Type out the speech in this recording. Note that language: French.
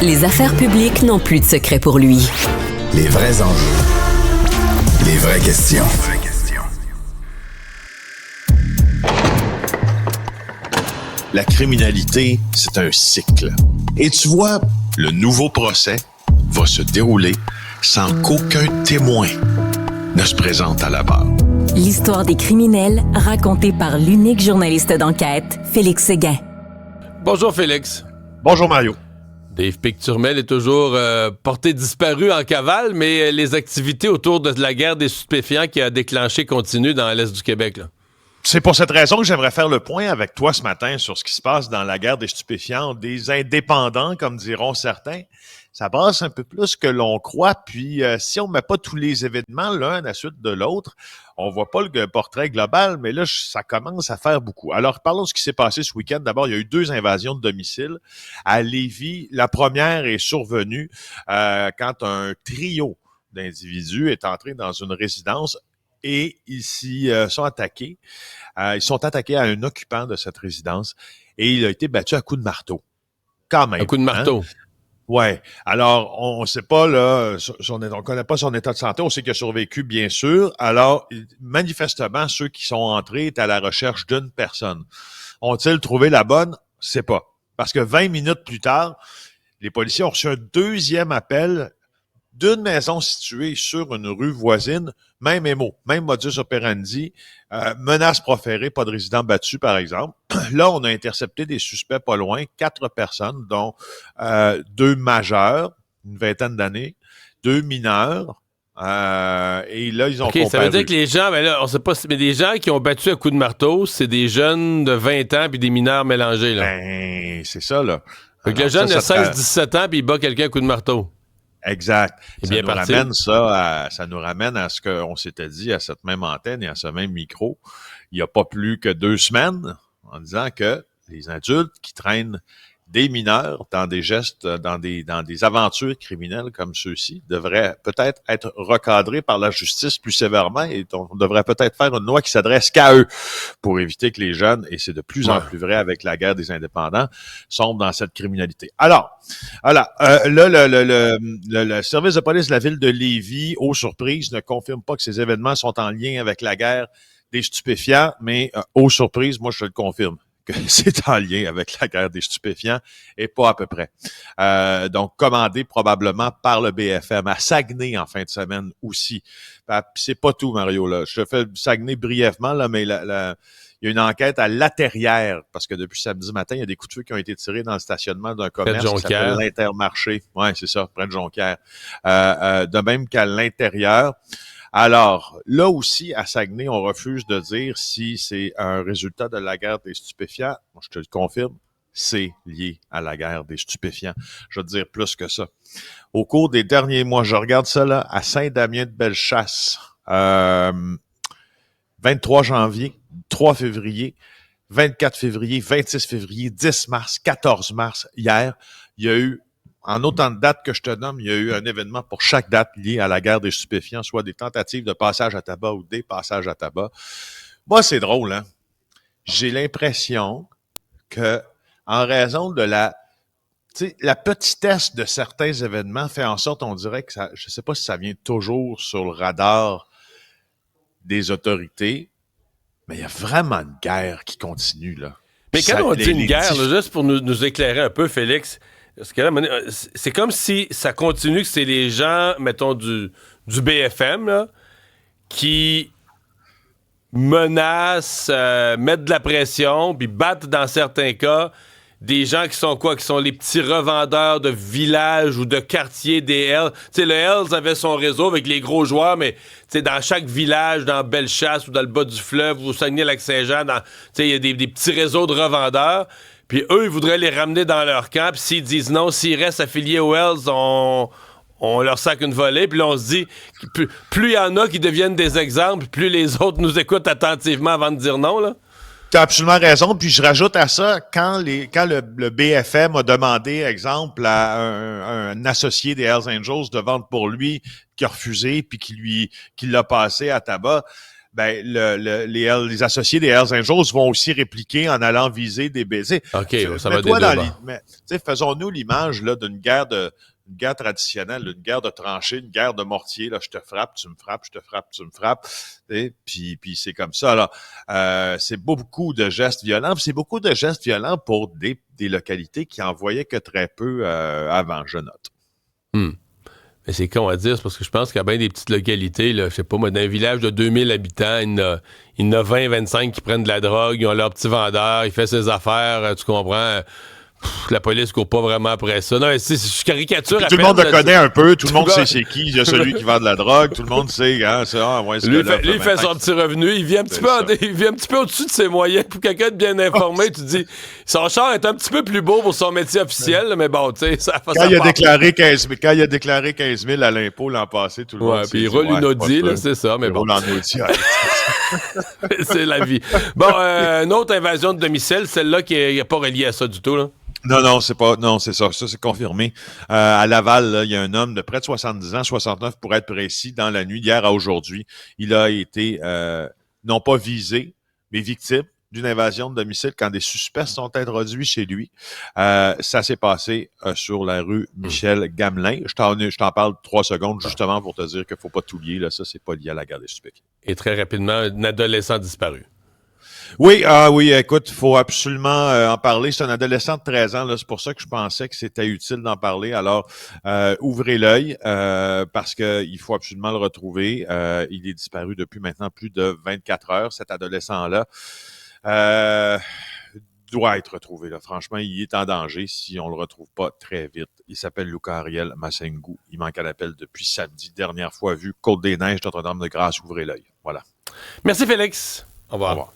Les affaires publiques n'ont plus de secret pour lui. Les vrais enjeux. Les vraies questions. La criminalité, c'est un cycle. Et tu vois, le nouveau procès va se dérouler sans qu'aucun témoin ne se présente à la barre. L'histoire des criminels racontée par l'unique journaliste d'enquête, Félix Séguin. Bonjour Félix. Bonjour Mario. Dave Picturmel est toujours porté disparu en cavale, mais les activités autour de la guerre des stupéfiants qui a déclenché continuent dans l'Est du Québec, là. C'est pour cette raison que j'aimerais faire le point avec toi ce matin sur ce qui se passe dans la guerre des stupéfiants, des indépendants, comme diront certains. Ça brasse un peu plus que l'on croit, puis si on met pas tous les événements l'un à la suite de l'autre, on voit pas le portrait global, mais là, ça commence à faire beaucoup. Alors, parlons de ce qui s'est passé ce week-end. D'abord, il y a eu 2 invasions de domicile à Lévis. La première est survenue quand un trio d'individus est entré dans une résidence et ils s'y sont attaqués. Ils sont attaqués à un occupant de cette résidence et il a été battu à coups de marteau. Quand même. Un coup de marteau. Hein? Ouais. Alors, on ne sait pas, là, on connaît pas son état de santé. On sait qu'il a survécu, bien sûr. Alors, manifestement, ceux qui sont entrés étaient à la recherche d'une personne. Ont-ils trouvé la bonne? C'est pas. Parce que 20 minutes plus tard, les policiers ont reçu un deuxième appel d'une maison située sur une rue voisine, même émo, même modus operandi, menace proférée, pas de résident battu, par exemple. Là, on a intercepté des suspects pas loin, 4 personnes, dont 2 majeurs, une vingtaine d'années, 2 mineurs, et là, ils ont comparu. Ça veut dire que les gens, ben là, on sait pas, mais des gens qui ont battu à coups de marteau, c'est des jeunes de 20 ans puis des mineurs mélangés, là. Ben, c'est ça, là. Fait que le jeune de 16-17 ans puis il bat quelqu'un à coups de marteau. Exact. Ça nous ramène à ce qu'on s'était dit à cette même antenne et à ce même micro il n'y a pas plus que 2 semaines en disant que les adultes qui traînent des mineurs dans des gestes, dans des aventures criminelles comme ceux-ci devraient peut-être être recadrés par la justice plus sévèrement et on devrait peut-être faire une loi qui s'adresse qu'à eux pour éviter que les jeunes, et c'est de plus en plus vrai avec la guerre des indépendants, sombrent dans cette criminalité. Alors, voilà, le service de police de la ville de Lévis, aux surprises, ne confirme pas que ces événements sont en lien avec la guerre des stupéfiants, mais aux surprises, moi je te le confirme que c'est en lien avec la guerre des stupéfiants et pas à peu près. Donc, commandé probablement par le BFM à Saguenay en fin de semaine aussi. C'est pas tout, Mario, là. Je te fais Saguenay brièvement, là, mais il y a une enquête à La Terrière, parce que depuis samedi matin, il y a des coups de feu qui ont été tirés dans le stationnement d'un commerce qui s'appelle l'Intermarché. Ouais, c'est ça, près de Jonquière. De même qu'à l'intérieur. Alors, là aussi, à Saguenay, on refuse de dire si c'est un résultat de la guerre des stupéfiants. Moi, je te le confirme, c'est lié à la guerre des stupéfiants. Je veux dire plus que ça. Au cours des derniers mois, je regarde ça là, à Saint-Damien-de-Bellechasse, 23 janvier, 3 février, 24 février, 26 février, 10 mars, 14 mars, hier, il y a eu, en autant de dates que je te nomme, il y a eu un événement pour chaque date lié à la guerre des stupéfiants, soit des tentatives de passage à tabac ou des passages à tabac. Moi, c'est drôle, hein? J'ai l'impression que, en raison de la petitesse de certains événements fait en sorte, on dirait que ça, je sais pas si ça vient toujours sur le radar des autorités, mais il y a vraiment une guerre qui continue, là. Mais quand on dit une guerre, là, juste pour nous éclairer un peu, Félix, parce que là, c'est comme si ça continue, que c'est les gens, mettons, du BFM, là, qui menacent, mettent de la pression, puis battent, dans certains cas, des gens qui sont quoi? Qui sont les petits revendeurs de villages ou de quartiers des Hells. Tu sais, le Hells avait son réseau avec les gros joueurs, mais tu sais, dans chaque village, dans Bellechasse ou dans le bas du fleuve ou au Saguenay-Lac-Saint-Jean, tu sais, il y a des petits réseaux de revendeurs. Puis eux, ils voudraient les ramener dans leur camp. Puis s'ils disent non, s'ils restent affiliés aux Hells, on leur sac une volée. Puis là, on se dit, plus il y en a qui deviennent des exemples, plus les autres nous écoutent attentivement avant de dire non, là. Tu as absolument raison. Puis je rajoute à ça, quand le BFM a demandé, exemple, à un associé des Hells Angels de vendre pour lui, qui a refusé, puis qui l'a passé à tabac, Ben, les associés des Hells Angels vont aussi répliquer en allant viser des baisers. OK, ça va des deux. Faisons-nous l'image là d'une guerre traditionnelle, une guerre de tranchées, une guerre de mortier. Là, je te frappe, tu me frappes, je te frappe, tu me frappes. Puis c'est comme ça. Alors, c'est beaucoup de gestes violents. C'est beaucoup de gestes violents pour des localités qui en voyaient que très peu avant, je note. Mais c'est con à dire, c'est parce que je pense qu'il y a bien des petites localités, là, je sais pas, moi, dans un village de 2000 habitants, il y en a 20, 25 qui prennent de la drogue, ils ont leur petit vendeur, il fait ses affaires, tu comprends? La police court pas vraiment après ça. Non, je caricature à Tout le monde le connaît un peu, tout le monde sait c'est qui. Il y a celui qui vend de la drogue, tout le monde sait, hein, lui, il fait son petit revenu, il vit un petit peu au-dessus de ses moyens. Pour quelqu'un de bien informé, tu dis, son char est un petit peu plus beau pour son métier officiel, mais bon, tu sais, ça quand il a déclaré 15 000 à l'impôt l'an passé, tout le monde puis il roule une Audi, là, c'est ça, mais il bon. roule en Audi, c'est la vie. Bon, une autre invasion de domicile, celle-là qui n'est pas reliée à ça du tout, là. Non, c'est ça. Ça, c'est confirmé. À Laval, là, il y a un homme de près de 70 ans, 69 pour être précis, dans la nuit d'hier à aujourd'hui. Il a été, non pas visé, mais victime d'une invasion de domicile quand des suspects sont introduits chez lui. Ça s'est passé sur la rue Michel-Gamelin. Je t'en parle 3 secondes justement pour te dire qu'il ne faut pas tout lier. Là, ça, c'est pas lié à la guerre des suspects. Et très rapidement, un adolescent disparu. Oui, écoute, il faut absolument en parler. C'est un adolescent de 13 ans, là, c'est pour ça que je pensais que c'était utile d'en parler. Alors, ouvrez l'œil, parce qu'il faut absolument le retrouver. Il est disparu depuis maintenant plus de 24 heures, cet adolescent-là. Doit être retrouvé, là. Franchement, il est en danger si on le retrouve pas très vite. Il s'appelle Luca Ariel Massengou. Il manque à l'appel depuis samedi. Dernière fois vu, Côte-des-Neiges, Notre-Dame-de-Grâce, ouvrez l'œil. Voilà. Merci, Félix. Au revoir.